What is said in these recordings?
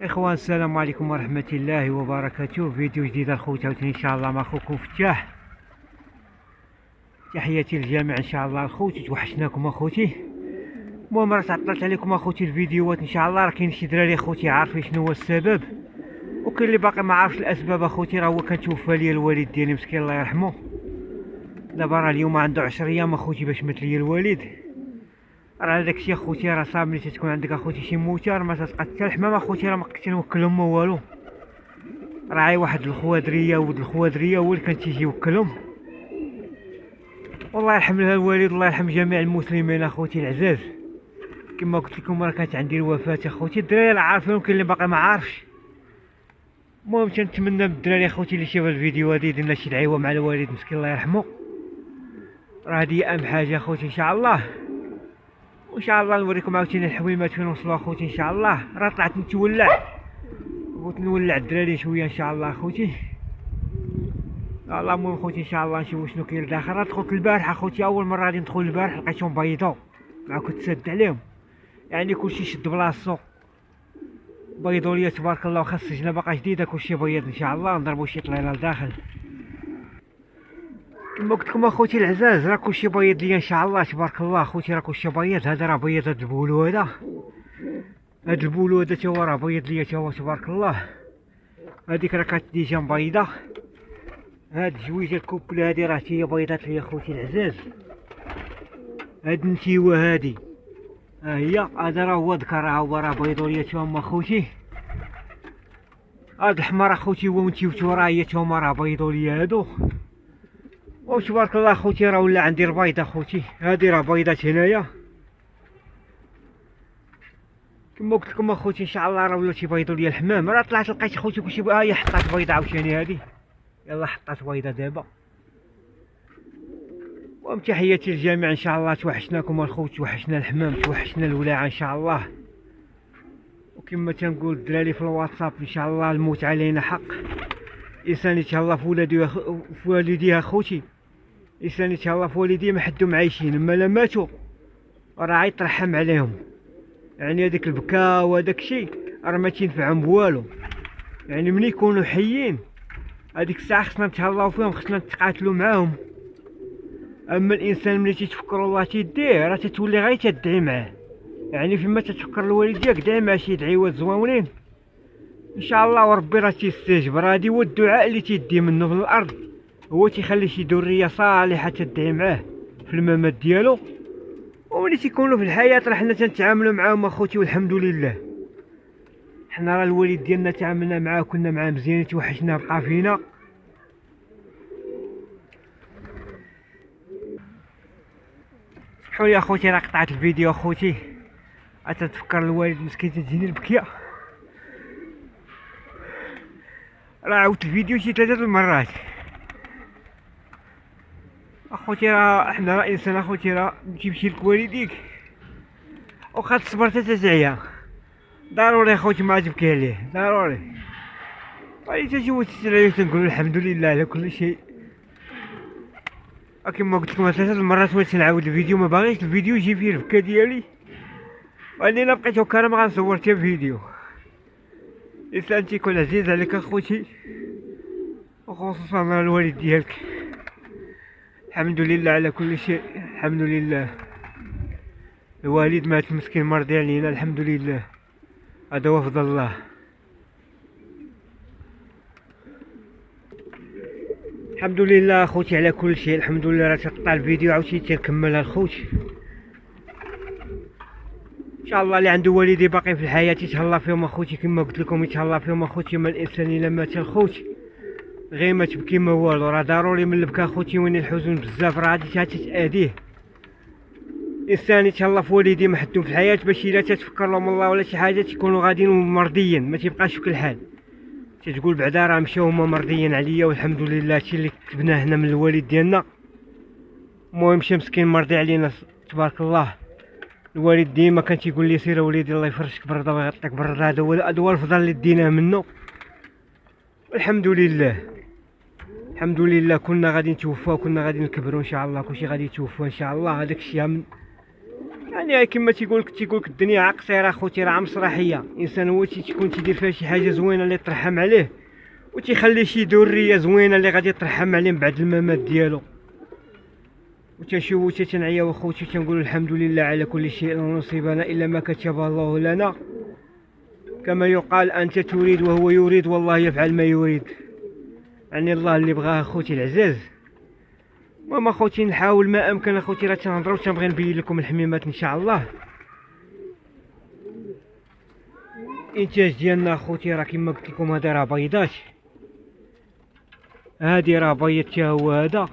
اخوان، السلام عليكم ورحمة الله وبركاته. فيديو جديد الخوت عاوتاني ان شاء الله مع خوكم فتاح. تحياتي للجميع ان شاء الله الخوت، توحشناكم اخوتي. المهم راه تعطلت عليكم اخوتي الفيديوهات ان شاء الله، راه كاين شي دراري اخوتي عارفين شنو هو السبب، وكاين اللي باقي ما عارفش الاسباب اخوتي. راه هو كان توفى ليا الوالد ديالي مسكين الله يرحمه. دابا راه اليوم عنده 10 ايام اخوتي باش مات ليا الوالد. راه داكشي اخوتي، راه صعب ملي تكون عندك اخوتي شي موتى، راه ما تتبقى حتى الحمام اخوتي، راه ما كنتي نوكلهم ما والو. راه واحد الخوادريه ولد الخوادريه هو اللي كان تيجي يوكلهم. والله يرحم لها الوالد، الله يرحم جميع المسلمين اخوتي العزاز. كما قلت لكم راه كانت عندي الوفاه اخوتي. الدراري راه عارفين وكاين اللي باقي ما عارفش. المهم تنتمنى من الدراري اخوتي اللي شاف الفيديو هادي يدير لنا شي دعيوه مع الوالد مسكين الله يرحمه. راه هادي اهم حاجه اخوتي ان شاء الله. وان شاء الله نوريكم عاوتاني الحويمات فين وصلوا اخوتي ان شاء الله. راه طلعت نتولع، بغيت نولع الدراري شويه ان شاء الله اخوتي. المهم اخوتي ان شاء الله نشوفوا شنو كاين لداخل. راه دخلت البارح اخوتي، اول مره غادي ندخل البارح لقيتهم بيضاو، ما كنت سد عليهم، يعني كلشي شد بلاصتو. بيضوا ليا تبارك الله، واخا السجنه باقا جديده كلشي بيض ان شاء الله. نضربوا شي طليله لداخل كما قلت لكم اخوتي العزاز. راه كلشي بيض ليا ان شاء الله تبارك الله اخوتي. راه كلشي بيض، هذا راه بيض، هذا البولو هذا البولو هذا تا هو راه بيض ليا تا هو تبارك الله. هذيك راه كانت ديجا مبيضه. هاد الجويجه الكوبله هادي راه هي بيضات ليا اخوتي العزاز. هاد النتيوه هادي ها هي، هذا راه هو ذكر، هو راه بيضو ليا تا هما اخوتي. هاد الحمار اخوتي هو ونتيوتو راه هي تا هما راه بيضو ليا هادو. وتبارك الله اخوتي راه ولا عندي البيض اخوتي. هادي راه بيضات هنايا كما قلت لكم اخوتي ان شاء الله. راه ولاو تيبيضوا ليا الحمام. راه طلعت لقيت اخوتي كلشي ها هي حطات بيضه عاوتاني هادي. يلا حطات بيضه دابا. المهم تحياتي للجميع ان شاء الله. توحشناكم الخوت، توحشنا الحمام، توحشنا الولاعه ان شاء الله. وكما تنقول الدراري في الواتساب ان شاء الله، الموت علينا حق. انسان يتهلا في ولده في والديه اخوتي، انسان يتهلا في والديه ما حدهم عايشين، اما لا ماتوا راه يترحم عليهم. يعني هذاك البكاء وهذاك الشيء راه ما تينفعهم بوالو. يعني ملي يكونوا حيين هذيك الساعه خصنا نتهلاو فيهم، خصنا نتقاتلوا معاهم. اما الانسان ملي تيتفكر الله تيديه راه تتولي غير تدعي معاه. يعني فيما تتفكر الوالد ديالك دعي معاه شي دعيوات زوينين ان شاء الله، وربي راه تيستجيب. راه هادي هو الدعاء اللي تيدي منه في الارض، هو تيخلي شي ذريه صالحه تدعي معاه في الممات ديالو. وملي تيكونوا في الحياه راه حنا تنتعاملوا معاهم اخوتي، والحمد لله. حنا راه الوالد ديالنا تعاملنا معاه كنا معاه مزيان، توحشنا بقى فينا. سمحوا لي اخوتي راه قطعت الفيديو اخوتي، تتفكر الوالد مسكين تجيني البكيه. راه عاودت الفيديو شي 3 المرات اخوتي. راه حنا راه انسان اخوتي، راه تيمشي لك والديك وخا تصبر حتى تعيا ضروري اخوتي ما تبكي عليه ضروري. غادي تجي عليه تنقول الحمد لله على كل شيء. كما قلت لكم 3 المرات وليت نعاود الفيديو، ما باغيش الفيديو يجي فيه البكا ديالي، واني الا بقيت هكا ما غنصور حتى فيديو. الانسان تيكون عزيز عليك اخوتي، وخصوصا مع الوالد ديالك. الحمد لله على كل شيء، الحمد لله. الوالد مات مسكين مرضي علينا، الحمد لله، هذا هو فضل الله. الحمد لله اخوتي على كل شيء، الحمد لله. راه تقطع الفيديو عاوتاني تنكملها الخوت ان شاء الله. اللي عنده والدي باقي في الحياه يتهلا فيهم اخوتي، كما قلت لكم يتهلا فيهم اخوتي. ما الانسان الا مات الخوت غير ما تبكي ما والو. راه ضروري من البكا اخوتي وين الحزن بزاف، راه غادي تتأذيه. انسان يتهلا في والديه ما حدو في الحياه باش الا تتفكر لهم الله ولا شي حاجه تيكونوا غاديين مرضيين، ما تيبقاش في الحال. تتقول بعدا راه مشاو هما مرضيين عليا، والحمد لله هادشي اللي كتبناه هنا من الوالد ديالنا. المهم مشى مسكين مرضي علينا تبارك الله. الوالد ديما كان تيقول لي سير وليدي الله يفرشك برده ويغطيك برده، هذا هو الفضل اللي ديناه منه، والحمد لله. الحمد لله كنا غادي نتوفى وكنا غادي نكبروا ان شاء الله، كلشي غادي يتوفى ان شاء الله. هذاك الشيء من يعني كما تيقولك الدنيا عا قصيره اخوتي، راه مسرحيه. الانسان هو تيكون تيدير فيها شي حاجه زوينه اللي ترحم عليه، وتيخلي شي ذريه زوينه اللي غادي ترحم عليه من بعد الممات ديالو. وتنشوفو تنعياو اخوتي تنقولوا الحمد لله على كل شيء، لا نصيبنا الا ما كتب الله لنا. كما يقال انت تريد وهو يريد والله يفعل ما يريد. يعني الله اللي بغاه اخوتي العزاز. المهم اخوتي نحاول ما امكن اخوتي، راه تنهضروا تنبغي نبين لكم الحميمات ان شاء الله. الانتاج ديالنا اخوتي راه كما قلت لكم، هذا راه بيضات، هادي راه بيض تا هو هذا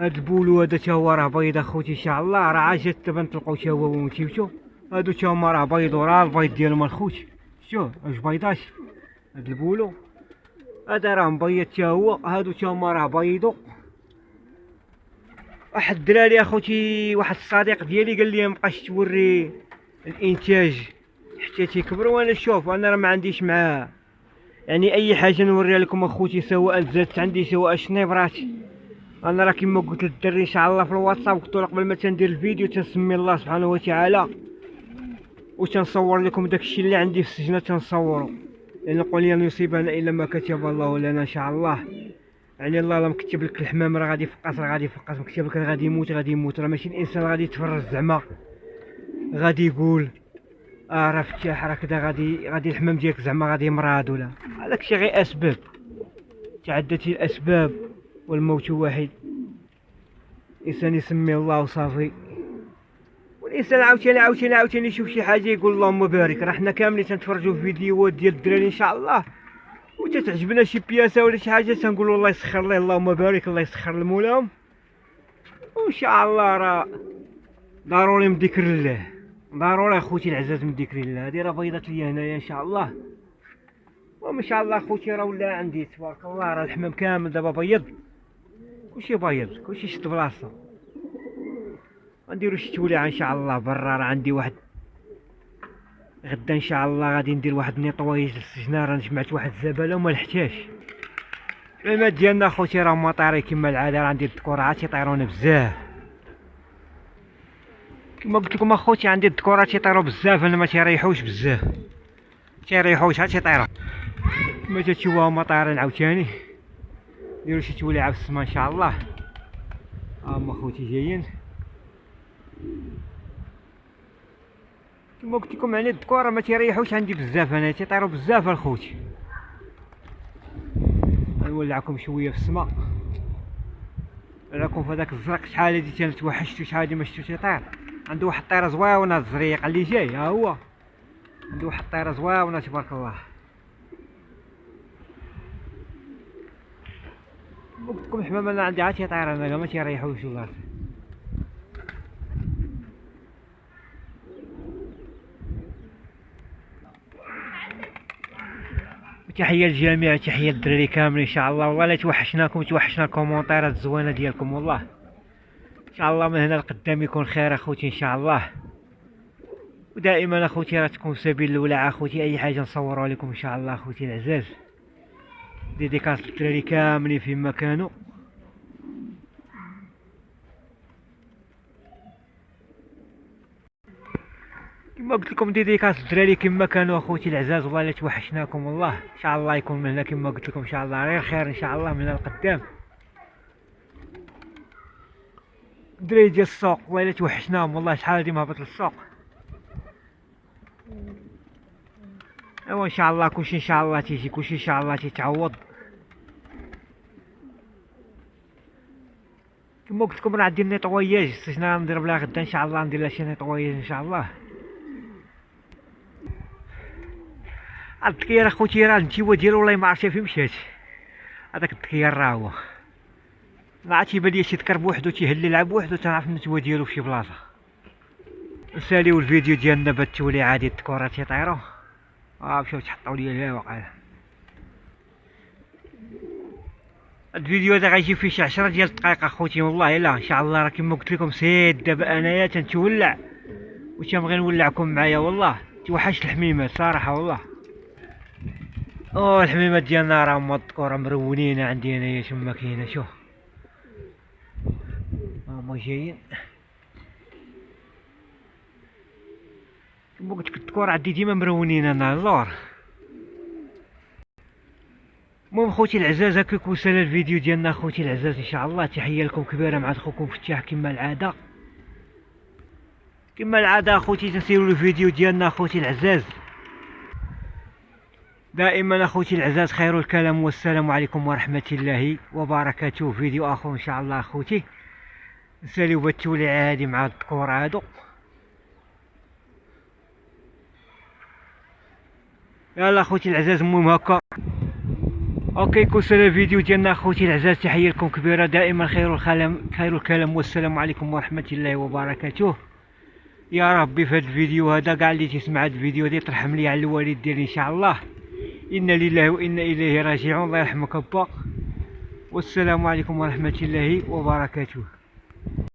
البولو هذا تا هو راه بيض اخوتي ان شاء الله. راه عاد دابا نطلقوا تا هو ونتيوتو. هادو تا هما راه بيضو، راه البيض ديالهم الخوت. شوف واش بيضات هاد البولو هذا راه مبيض تا هو. هادو تا هما راه بيضو. واحد الدراري اخوتي، واحد الصديق ديالي قال لي مابقاش توري الانتاج حتى تيكبروا. وانا شوف انا راه ما عنديش معاه يعني اي حاجه نوريها لكم اخوتي، سواء زادت عندي سواء شنيبرات. انا راه كما قلت للدري ان شاء الله في الواتساب، قلت له قبل ما تندير الفيديو تنسمي الله سبحانه وتعالى، وتنصور لكم داكشي اللي عندي في السجنه تنصورو، لان قل لن يصيبنا الا ما كتب الله لنا ان شاء الله. يعني الله لا مكتب لك الحمام راه غادي يفقس، راه غادي يفقس. مكتب لك غادي يموت غادي يموت. راه ماشي الانسان غادي يتفرج زعما غادي يقول راه فتاح راه كذا غادي الحمام ديالك زعما غادي يمرض ولا. هذاك شي غير اسباب، تعدت الاسباب والموت واحد. الانسان يسمي الله وصافي. والانسان عاوتاني يشوف شي حاجه يقول اللهم بارك. راه حنا كاملين تنتفرجوا في فيديوهات ديال الدراري ان شاء الله، وتتعجبنا شي بياسه ولا شي حاجه تنقولوا الله يسخر ليه، اللهم بارك، الله يسخر لمولاهم. وان شاء الله راه ضروري من ذكر الله، ضروري اخوتي العزاز من ذكر الله. هذه راه بيضات ليا هنايا ان شاء الله. وما شاء الله اخوتي راه ولا عندي تبارك الله، راه الحمام كامل دابا بيض، كلشي بيض، كلشي شد بلاصتو. غنديرو شي توليعه ان شاء الله برا. راه عندي واحد غدا ان شاء الله غادي ندير واحد نيطوايج للسجنه. راه جمعت واحد الزباله وما لحتاش. المات ديالنا اخوتي راه مطاري كما العاده، راه عندي الذكورات تيطيرون بزاف. كما قلت لكم اخوتي عندي الذكورات تيطيروا بزاف، انا ما تيريحوش بزاف، تيريحوش ها تيطيروا. كما تشوفوا هما طايرين عاوتاني. نديرو شي توليعه في السما ان شاء الله. هما اخوتي جايين. كما قلت لكم يعني الذكور ما تيريحوش عندي بزاف، انا تيطيروا بزاف الخوت. نولعكم شويه في السما، نولعكم في هذاك الزرق. شحال هادي تنتوحشتو، شحال هادي ما شفتو تيطير. عنده واحد الطيره زويونه الزريق اللي جاي، ها هو عنده واحد الطيره زويونه تبارك الله. قلت لكم الحمام انا عندي عاد تيطير، انا ما تيريحوش والله. تحيه للجميع، تحيه للدراري كامل ان شاء الله. والله لا توحشناكم، توحشنا الكومونتيرات الزوينه ديالكم والله. ان شاء الله من هنا لقدام يكون خير اخوتي ان شاء الله. ودائما اخوتي راه تكون سبيل الولاعه اخوتي، اي حاجه نصورها لكم ان شاء الله اخوتي العزاز. ديديكاس للدراري كاملين فيما كانوا. كما قلت لكم ديديكاس الدراري كما كانوا اخوتي العزاز. والله لا توحشناكم والله. ان شاء الله يكون من هنا كما قلت لكم ان شاء الله غير خير ان شاء الله من هنا لقدام. الدراري ديال السوق والله لا توحشناهم والله، شحال هادي ما هبط للسوق. ايوا ان شاء الله كلشي ان شاء الله تيجي، كلشي ان شاء الله تيتعوض. كما قلت لكم راه عندي نيطواياج السجنه ندير بلا غدا ان شاء الله، ندير لها شي نيطواياج ان شاء الله. هاد الدكير اخوتي راه الانتيوا ديالو والله ما عرفتش فين مشات. هذاك الدكير راه هو ما عاد تيبان ليا تيذكر بوحدو تيهلل لعب بوحدو، تنعرف النتوى ديالو فشي بلاصه. نساليو الفيديو ديالنا بالتولي عادي الذكورات تيطيروا. مشاو تحطوا ليا لها واقيلا. هاد الفيديو هذا غيجي فيه شي 10 ديال الدقائق اخوتي والله الا ان شاء الله. راه كما قلت لكم سيد دابا انايا تنتولع وتنبغي نولعكم معايا والله. توحشت الحميمات صراحه والله. الحميمات ديالنا راه هما الذكور مرونين عندي انايا تما كاينه. شوف هما جايين. كما قلت لك الذكور عندي ديما مرونين انا اللور. المهم خوتي العزاز هكا يكون سال الفيديو ديالنا خوتي العزاز ان شاء الله. تحيه لكم كبيره مع خوكم فتاح كما العاده. كما العاده اخوتي تنسيروا الفيديو ديالنا اخوتي العزاز. دائما اخوتي العزاز خير الكلام والسلام عليكم ورحمه الله وبركاته. فيديو اخر ان شاء الله اخوتي. نساليو بالتوليعه هادي مع الذكور هادو. يلا اخوتي العزاز المهم هكا اوكي كوصل الفيديو ديالنا اخوتي العزاز. تحيه لكم كبيره دائما خير الكلام والسلام عليكم ورحمه الله وبركاته. يا ربي في هذا الفيديو هذا كاع اللي تسمع هذا الفيديو دي ترحم لي على الوالد ديالي ان شاء الله. انا لله وانا اليه راجعون. الله يرحمك با. والسلام عليكم ورحمه الله وبركاته.